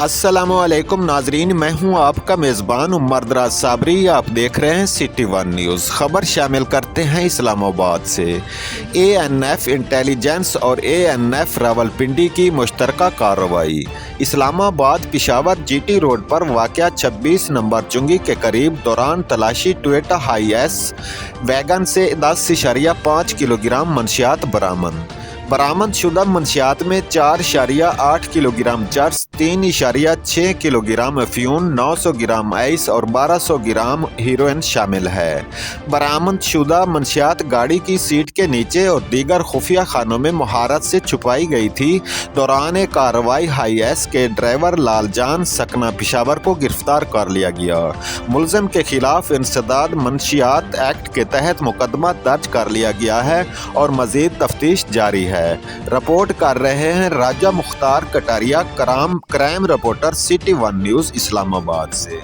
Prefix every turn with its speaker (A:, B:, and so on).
A: अस्सलाम वालेकुम नाजरीन, मैं हूं आपका मेज़बान उमर दराज साबरी। आप देख रहे हैं सिटी वन न्यूज़। खबर शामिल करते हैं इस्लामाबाद से। ANF इंटेलिजेंस और ANF रावलपिंडी की मुश्तरका कार्रवाई। इस्लामाबाद पिशावर GT रोड पर वाक़या 26 नंबर चुंगी के करीब दौरान तलाशी टोयोटा हाईएस वैगन से 10.5 किलोग्राम मंशियात बरामद शुदा मंशियात में 4.8 किलोग्राम चर्स, 3.6 किलोग्राम अफ्यून, 900 ग्राम आइस और 1200 ग्राम हीरोइन शामिल है। बरामद शुदा मंशियात गाड़ी की सीट के नीचे और दीगर खुफिया खानों में महारत से छुपाई गई थी। दौरान कार्रवाई हाईएस के ड्राइवर लालजान सकना पिशावर को गिरफ्तार कर लिया गया। मुलजिम के खिलाफ इंसदाद मंशियात एक्ट के तहत मुकदमा दर्ज कर लिया गया है और मजीद तफ्तीश जारी है। रिपोर्ट कर रहे हैं Raja Mukhtar Kataria, crime reporter, city one news Islamabad से।